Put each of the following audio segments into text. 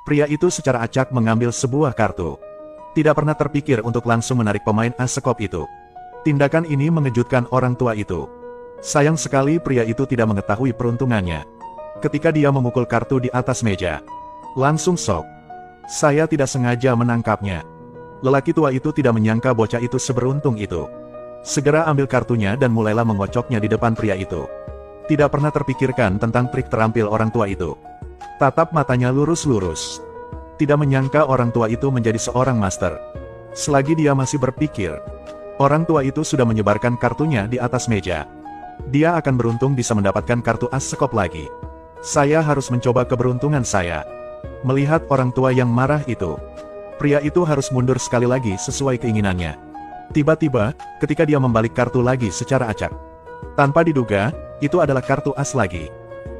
Pria itu secara acak mengambil sebuah kartu. Tidak pernah terpikir untuk langsung menarik pemain as sekop itu. Tindakan ini mengejutkan orang tua itu. Sayang sekali pria itu tidak mengetahui peruntungannya. Ketika dia memukul kartu di atas meja, langsung shock. Saya tidak sengaja menangkapnya. Lelaki tua itu tidak menyangka bocah itu seberuntung itu. Segera ambil kartunya dan mulailah mengocoknya di depan pria itu. Tidak pernah terpikirkan tentang trik terampil orang tua itu. Tatap matanya lurus-lurus. Tidak menyangka orang tua itu menjadi seorang master. Selagi dia masih berpikir, orang tua itu sudah menyebarkan kartunya di atas meja. Dia akan beruntung bisa mendapatkan kartu as sekop lagi. Saya harus mencoba keberuntungan saya. Melihat orang tua yang marah itu, pria itu harus mundur sekali lagi sesuai keinginannya. Tiba-tiba, ketika dia membalik kartu lagi secara acak, tanpa diduga, itu adalah kartu as lagi.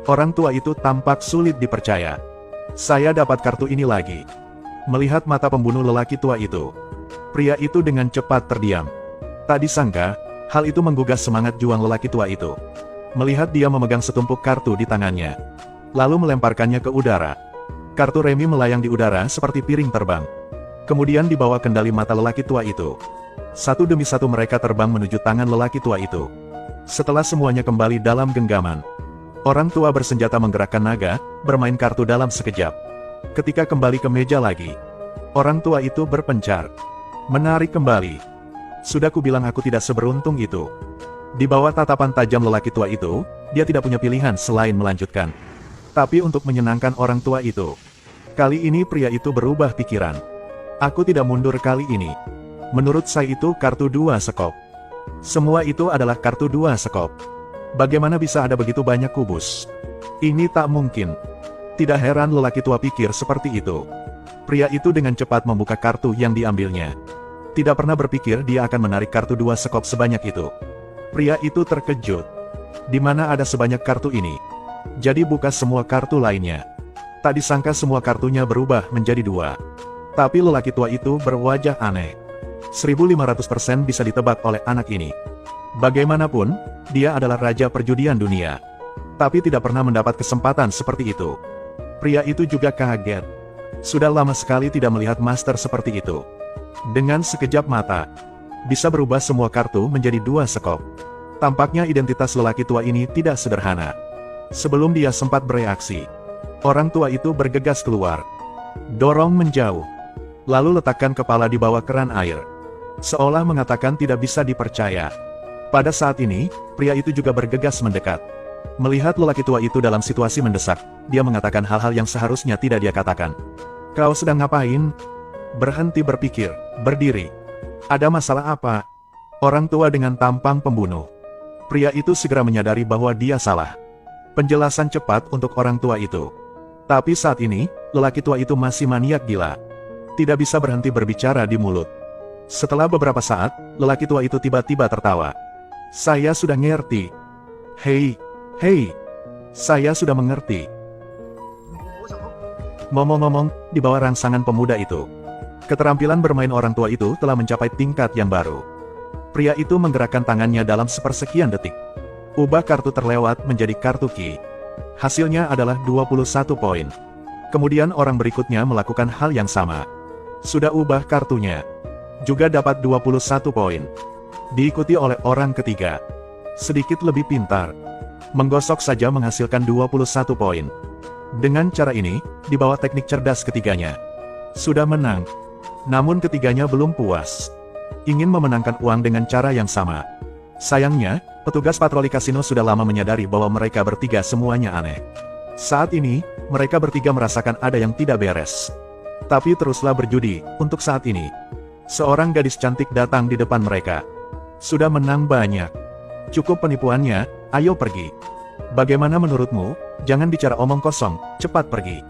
Orang tua itu tampak sulit dipercaya. Saya dapat kartu ini lagi. Melihat mata pembunuh lelaki tua itu, pria itu dengan cepat terdiam. Tak disangka, hal itu menggugah semangat juang lelaki tua itu. Melihat dia memegang setumpuk kartu di tangannya, lalu melemparkannya ke udara. Kartu remi melayang di udara seperti piring terbang. Kemudian di bawah kendali mata lelaki tua itu, satu demi satu mereka terbang menuju tangan lelaki tua itu. Setelah semuanya kembali dalam genggaman, orang tua bersenjata menggerakkan naga, bermain kartu dalam sekejap. Ketika kembali ke meja lagi, orang tua itu berpencar, menarik kembali. Sudah kubilang aku tidak seberuntung itu. Di bawah tatapan tajam lelaki tua itu, dia tidak punya pilihan selain melanjutkan. Tapi untuk menyenangkan orang tua itu, kali ini pria itu berubah pikiran. Aku tidak mundur kali ini. Menurut saya itu kartu 2 sekop. Semua itu adalah kartu 2 sekop. Bagaimana bisa ada begitu banyak kubus? Ini tak mungkin. Tidak heran lelaki tua pikir seperti itu. Pria itu dengan cepat membuka kartu yang diambilnya. Tidak pernah berpikir dia akan menarik kartu 2 sekop sebanyak itu. Pria itu terkejut. Di mana ada sebanyak kartu ini? Jadi buka semua kartu lainnya. Tak disangka semua kartunya berubah menjadi 2. Tapi lelaki tua itu berwajah aneh. 1500% bisa ditebak oleh anak ini. Bagaimanapun, dia adalah raja perjudian dunia. Tapi tidak pernah mendapat kesempatan seperti itu. Pria itu juga kaget. Sudah lama sekali tidak melihat master seperti itu. Dengan sekejap mata, bisa berubah semua kartu menjadi 2 sekop. Tampaknya identitas lelaki tua ini tidak sederhana. Sebelum dia sempat bereaksi, orang tua itu bergegas keluar. Dorong menjauh. Lalu letakkan kepala di bawah keran air. Seolah mengatakan tidak bisa dipercaya. Pada saat ini, pria itu juga bergegas mendekat. Melihat lelaki tua itu dalam situasi mendesak, dia mengatakan hal-hal yang seharusnya tidak dia katakan. Kau sedang ngapain? Berhenti berpikir, berdiri. Ada masalah apa? Orang tua dengan tampang pembunuh. Pria itu segera menyadari bahwa dia salah. Penjelasan cepat untuk orang tua itu. Tapi saat ini, lelaki tua itu masih maniak gila. Tidak bisa berhenti berbicara di mulut. Setelah beberapa saat, lelaki tua itu tiba-tiba tertawa. Saya sudah ngerti. Hei, saya sudah mengerti. Ngomong-ngomong, di bawah rangsangan pemuda itu, keterampilan bermain orang tua itu telah mencapai tingkat yang baru. Pria itu menggerakkan tangannya dalam sepersekian detik. Ubah kartu terlewat menjadi kartu ki. Hasilnya adalah 21 poin. Kemudian orang berikutnya melakukan hal yang sama. Sudah ubah kartunya. Juga dapat 21 poin. Diikuti oleh orang ketiga. Sedikit lebih pintar. Menggosok saja menghasilkan 21 poin. Dengan cara ini, di bawah teknik cerdas ketiganya, sudah menang. Namun ketiganya belum puas. Ingin memenangkan uang dengan cara yang sama. Sayangnya, petugas patroli kasino sudah lama menyadari bahwa mereka bertiga semuanya aneh. Saat ini, mereka bertiga merasakan ada yang tidak beres. Tapi teruslah berjudi, untuk saat ini. Seorang gadis cantik datang di depan mereka. Sudah menang banyak. Cukup penipuannya, ayo pergi. Bagaimana menurutmu? Jangan bicara omong kosong, cepat pergi.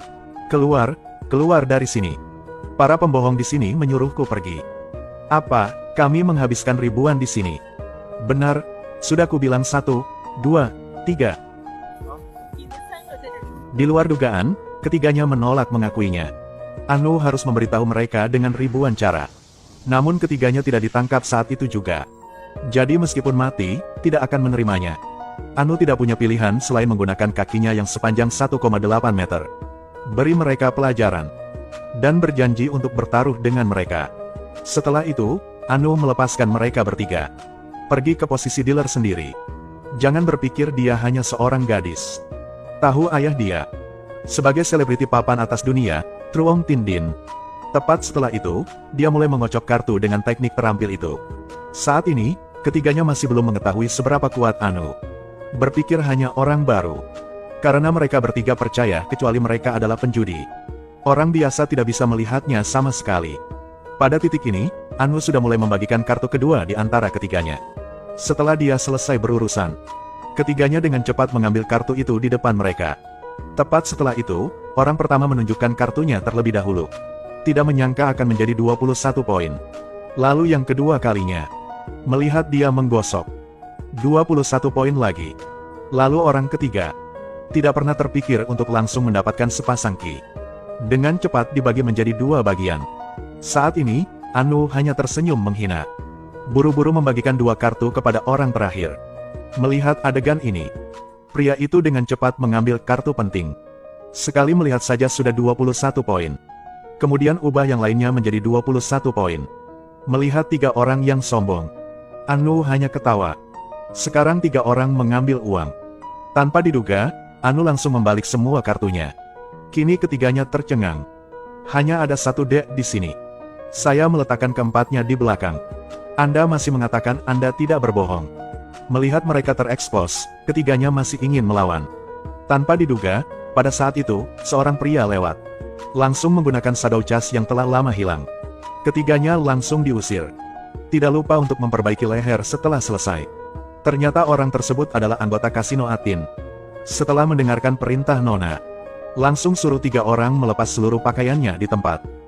Keluar dari sini. Para pembohong di sini menyuruhku pergi. Apa, kami menghabiskan ribuan di sini? Benar, sudah kubilang 1, 2, 3. Di luar dugaan, ketiganya menolak mengakuinya. Anu harus memberitahu mereka dengan ribuan cara. Namun ketiganya tidak ditangkap saat itu juga. Jadi meskipun mati, tidak akan menerimanya. Anu tidak punya pilihan selain menggunakan kakinya yang sepanjang 1,8 meter. Beri mereka pelajaran. dan berjanji untuk bertaruh dengan mereka. Setelah itu, Anu melepaskan mereka bertiga. Pergi ke posisi dealer sendiri. Jangan berpikir dia hanya seorang gadis. Tahu ayah dia. Sebagai selebriti papan atas dunia, Truong Tin Din. Tepat setelah itu, dia mulai mengocok kartu dengan teknik terampil itu. Saat ini, ketiganya masih belum mengetahui seberapa kuat Anu. Berpikir hanya orang baru. Karena mereka bertiga percaya kecuali mereka adalah penjudi. Orang biasa tidak bisa melihatnya sama sekali. Pada titik ini, Anu sudah mulai membagikan kartu kedua di antara ketiganya. Setelah dia selesai berurusan, ketiganya dengan cepat mengambil kartu itu di depan mereka. Tepat setelah itu, orang pertama menunjukkan kartunya terlebih dahulu. Tidak menyangka akan menjadi 21 poin. Lalu yang kedua kalinya, melihat dia menggosok. 21 poin lagi. Lalu orang ketiga, tidak pernah terpikir untuk langsung mendapatkan sepasang ki. Dengan cepat dibagi menjadi dua bagian. Saat ini, Anu hanya tersenyum menghina. Buru-buru membagikan dua kartu kepada orang terakhir. Melihat adegan ini, pria itu dengan cepat mengambil kartu penting. Sekali melihat saja sudah 21 poin. Kemudian ubah yang lainnya menjadi 21 poin. Melihat tiga orang yang sombong, Anu hanya ketawa. Sekarang tiga orang mengambil uang. Tanpa diduga, Anu langsung membalik semua kartunya. Kini ketiganya tercengang. Hanya ada satu dek di sini. Saya meletakkan keempatnya di belakang. Anda masih mengatakan Anda tidak berbohong. Melihat mereka terekspos, ketiganya masih ingin melawan. Tanpa diduga, pada saat itu, seorang pria lewat. Langsung menggunakan shadow chas yang telah lama hilang. Ketiganya langsung diusir. Tidak lupa untuk memperbaiki leher setelah selesai. Ternyata orang tersebut adalah anggota kasino Atin. Setelah mendengarkan perintah Nona, langsung suruh tiga orang melepas seluruh pakaiannya di tempat.